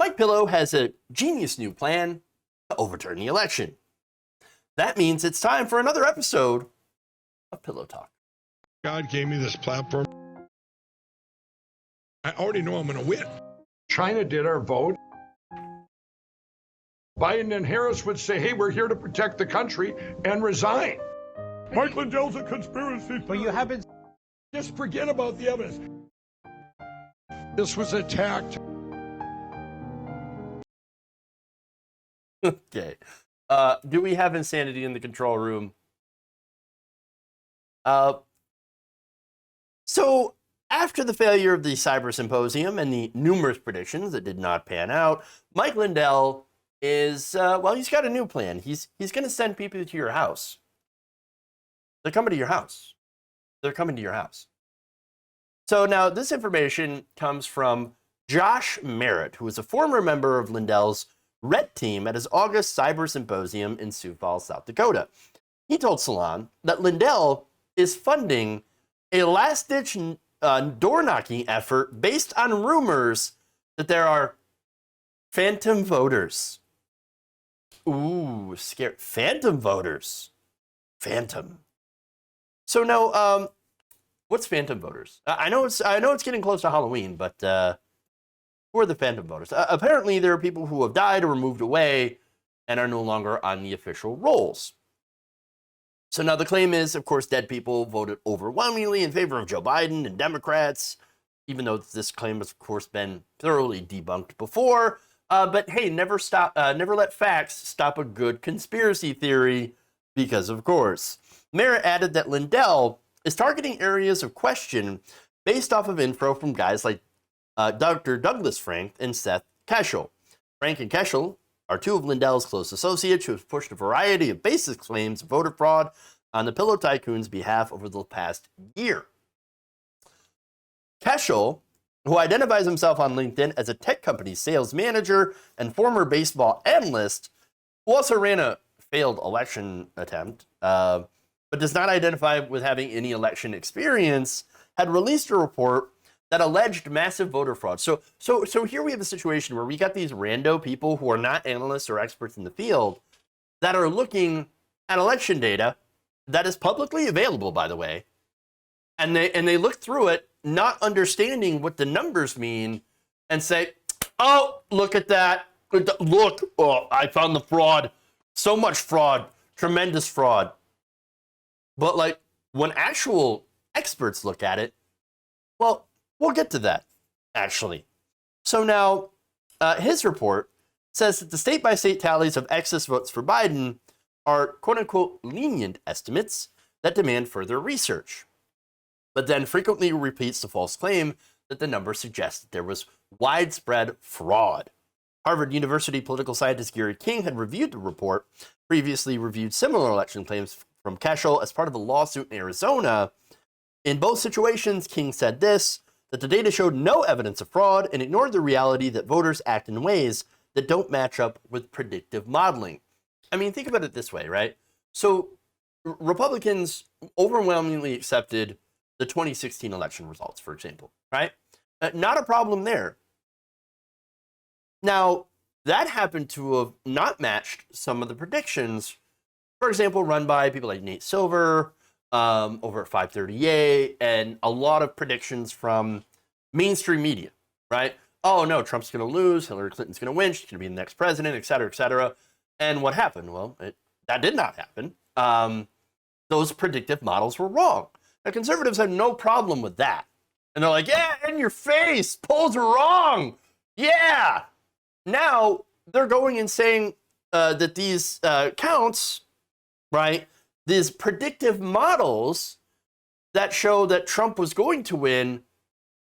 Mike Pillow has a genius new plan to overturn the election. That means it's time for another episode of Pillow Talk. God gave me this platform. I already know I'm going to win. China did our vote. Biden and Harris would say, hey, we're here to protect the country, and resign. Mike Lindell's a conspiracy. But you haven't. Just forget about the evidence. This was attacked. Okay. Do we have insanity in the control room? So after the failure of the cyber symposium and the numerous predictions that did not pan out, Mike Lindell is, he's got a new plan. He's going to send people to your house. They're coming to your house. They're coming to your house. So now this information comes from Josh Merritt, who is a former member of Lindell's Red Team at his August cyber symposium in Sioux Falls, South Dakota. He told Salon that Lindell is funding a last-ditch door-knocking effort based on rumors that there are phantom voters. Ooh, scary. Phantom voters. Phantom. So now, what's phantom voters? I know it's getting close to Halloween, but who are the phantom voters? Apparently, there are people who have died or moved away and are no longer on the official rolls. So now the claim is, of course, dead people voted overwhelmingly in favor of Joe Biden and Democrats, even though this claim has, of course, been thoroughly debunked before. But hey, never let facts stop a good conspiracy theory, because of course. Merritt added that Lindell is targeting areas of question based off of info from guys like Dr. Douglas Frank and Seth Keshel. Frank and Keshel are two of Lindell's close associates who have pushed a variety of baseless claims of voter fraud on the Pillow Tycoon's behalf over the past year. Keshel, who identifies himself on LinkedIn as a tech company sales manager and former baseball analyst, who also ran a failed election attempt, but does not identify with having any election experience, had released a report that alleged massive voter fraud. So here we have a situation where we got these rando people who are not analysts or experts in the field that are looking at election data that is publicly available, by the way, and they look through it, not understanding what the numbers mean, and say, oh, look at that. Look, oh, I found the fraud. So much fraud. Tremendous fraud. But like when actual experts look at it, well, we'll get to that, actually. So now, his report says that the state-by-state tallies of excess votes for Biden are quote-unquote lenient estimates that demand further research, but then frequently repeats the false claim that the numbers suggest that there was widespread fraud. Harvard University political scientist Gary King had reviewed the report, previously reviewed similar election claims from Keshel as part of a lawsuit in Arizona. In both situations, King said this, that the data showed no evidence of fraud and ignored the reality that voters act in ways that don't match up with predictive modeling. I mean, think about it this way, right? So Republicans overwhelmingly accepted the 2016 election results, for example, right? Not a problem there. Now, that happened to have not matched some of the predictions, for example, run by people like Nate Silver, over at 538, and a lot of predictions from mainstream media, right? Oh, no, Trump's going to lose, Hillary Clinton's going to win, she's going to be the next president, et cetera, et cetera. And what happened? Well, that did not happen. Those predictive models were wrong. Now, conservatives have no problem with that. And they're like, yeah, in your face, polls are wrong. Yeah. Now, they're going and saying that these counts, right, these predictive models that show that Trump was going to win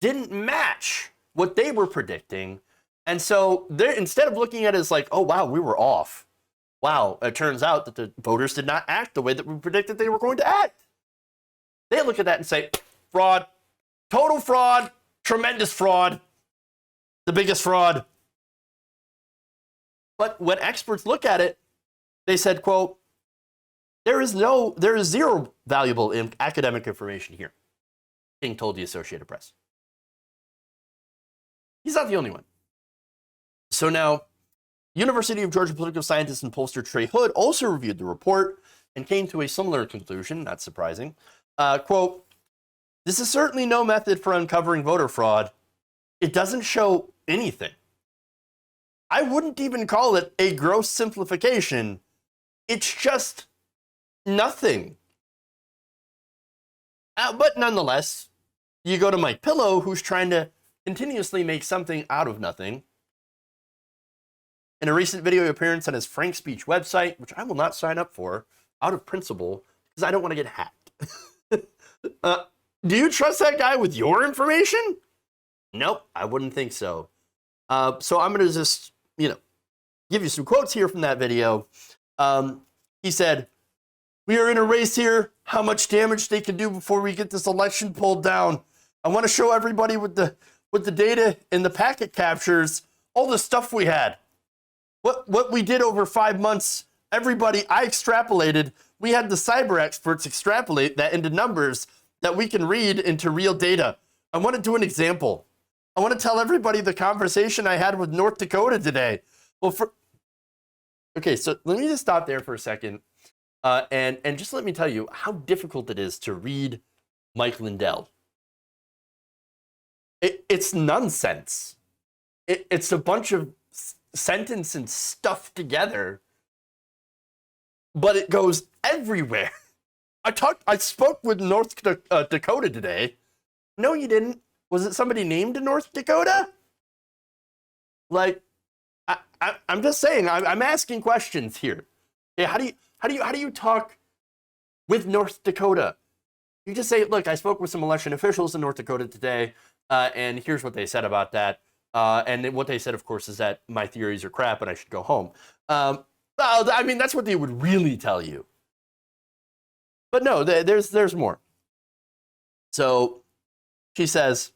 didn't match what they were predicting. And so they're, instead of looking at it as like, oh, wow, we were off. Wow, it turns out that the voters did not act the way that we predicted they were going to act. They look at that and say, fraud, total fraud, tremendous fraud, the biggest fraud. But when experts look at it, they said, quote, there is zero valuable academic information here, King told the Associated Press. He's not the only one. So now, University of Georgia political scientist and pollster Trey Hood also reviewed the report and came to a similar conclusion, not surprising. Quote, "This is certainly no method for uncovering voter fraud. It doesn't show anything. I wouldn't even call it a gross simplification. It's just nothing." But nonetheless, you go to Mike Pillow, who's trying to continuously make something out of nothing. In a recent video appearance on his Frank Speech website, which I will not sign up for, out of principle, because I don't want to get hacked. Do you trust that guy with your information? Nope, I wouldn't think so. So I'm going to just, give you some quotes here from that video. He said, "We are in a race here, how much damage they can do before we get this election pulled down. I want to show everybody with the data and the packet captures, all the stuff we had. What we did over 5 months, everybody, I extrapolated. We had the cyber experts extrapolate that into numbers that we can read into real data. I want to do an example. I want to tell everybody the conversation I had with North Dakota today." Okay, so let me just stop there for a second. And just let me tell you how difficult it is to read Mike Lindell. It's nonsense. It's a bunch of sentence and stuff together, but it goes everywhere. I spoke with North Dakota today. No, you didn't. Was it somebody named North Dakota? Like, I'm just saying. I'm asking questions here. Yeah, how do you talk with North Dakota? You just say, "Look, I spoke with some election officials in North Dakota today, and here's what they said about that." And what they said, of course, is that my theories are crap and I should go home. I mean, that's what they would really tell you. But no, there's more. So he said,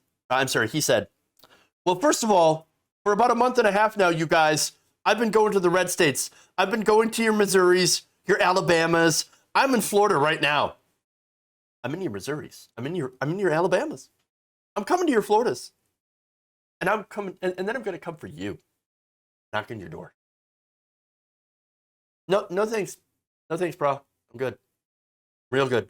"Well, first of all, for about a month and a half now, you guys, I've been going to the red states. I've been going to your Missouris, your Alabamas. I'm in Florida right now. I'm in your Missouris. I'm in your Alabamas. I'm coming to your Floridas. And I'm coming, and then I'm going to come for you, knock on your door. No thanks. No thanks, bro. I'm good. Real good."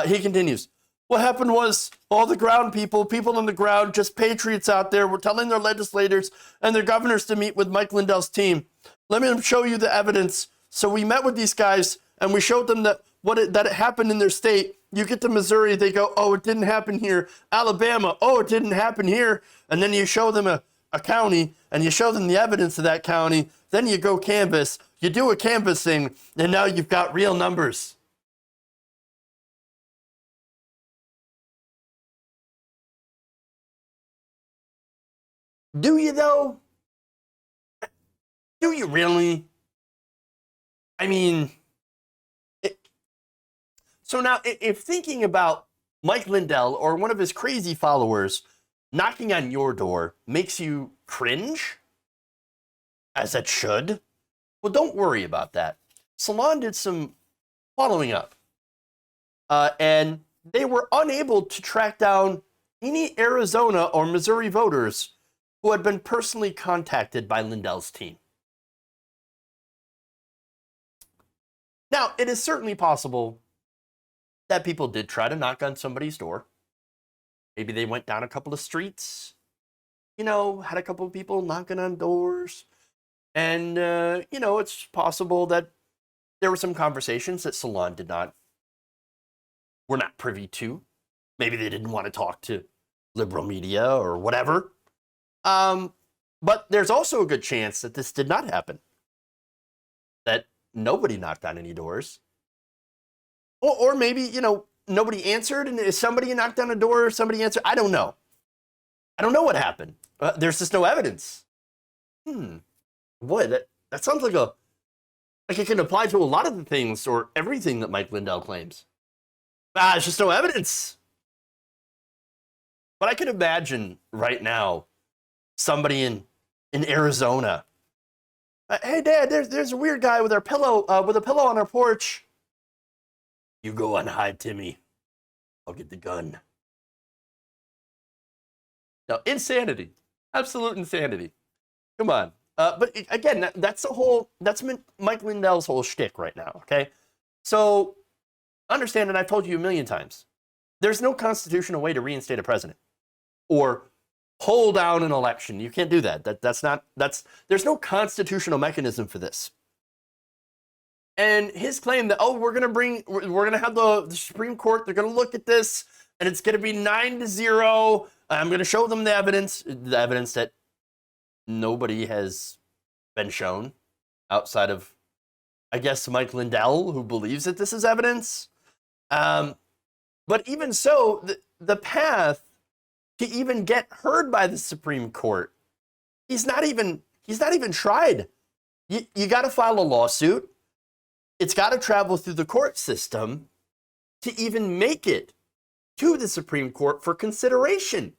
He continues, "What happened was all the ground people on the ground, just patriots out there, were telling their legislators and their governors to meet with Mike Lindell's team. Let me show you the evidence. So we met with these guys and we showed them that it happened in their state. You get to Missouri, they go, 'Oh, it didn't happen here.' Alabama, 'Oh, it didn't happen here.' And then you show them a county and you show them the evidence of that county. Then you go canvass. You do a canvassing, and now you've got real numbers." Do you, though? Do you really? I mean, so now if thinking about Mike Lindell or one of his crazy followers knocking on your door makes you cringe, as it should, well, don't worry about that. Salon did some following up, and they were unable to track down any Arizona or Missouri voters who had been personally contacted by Lindell's team. Now, it is certainly possible that people did try to knock on somebody's door. Maybe they went down a couple of streets, had a couple of people knocking on doors. And, it's possible that there were some conversations that Salon were not privy to. Maybe they didn't want to talk to liberal media or whatever. But there's also a good chance that this did not happen. That nobody knocked on any doors. Or maybe, nobody answered, and somebody knocked on a door or somebody answered. I don't know. I don't know what happened. There's just no evidence. Boy, that sounds like it can apply to a lot of the things or everything that Mike Lindell claims. There's just no evidence. But I can imagine right now somebody in Arizona. "Hey, Dad, there's a weird guy with a pillow on our porch." "You go on hide, Timmy. I'll get the gun." No, insanity. Absolute insanity. Come on. But again, that's Mike Lindell's whole shtick right now, okay? So understand, and I've told you a million times, there's no constitutional way to reinstate a president or pull down an election. You can't do that. There's no constitutional mechanism for this. And his claim that, we're going to have the Supreme Court, they're going to look at this, and it's going to be 9-0. I'm going to show them the evidence that nobody has been shown outside of, I guess, Mike Lindell, who believes that this is evidence. But even so, the path to even get heard by the Supreme Court, he's not even tried. You got to file a lawsuit. It's got to travel through the court system to even make it to the Supreme Court for consideration.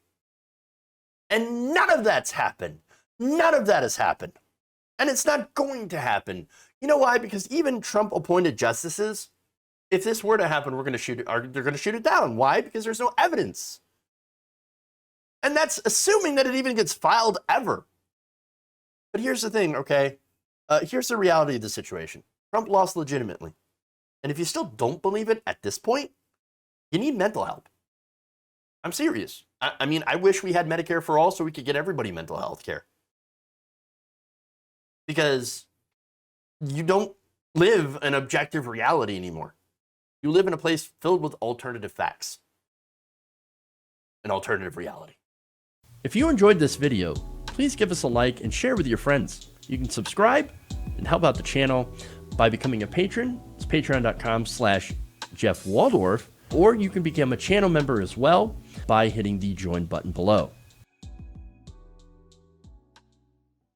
And none of that's happened. None of that has happened. And it's not going to happen. You know why? Because even Trump-appointed justices, if this were to happen, they're going to shoot it down. Why? Because there's no evidence. And that's assuming that it even gets filed ever. But here's the thing, okay? Here's the reality of the situation. Trump lost legitimately. And if you still don't believe it at this point, you need mental help. I'm serious. I mean, I wish we had Medicare for all so we could get everybody mental health care. Because you don't live an objective reality anymore. You live in a place filled with alternative facts. An alternative reality. If you enjoyed this video, please give us a like and share with your friends. You can subscribe and help out the channel by becoming a patron. It's patreon.com/Jeff Waldorf, or you can become a channel member as well by hitting the join button below.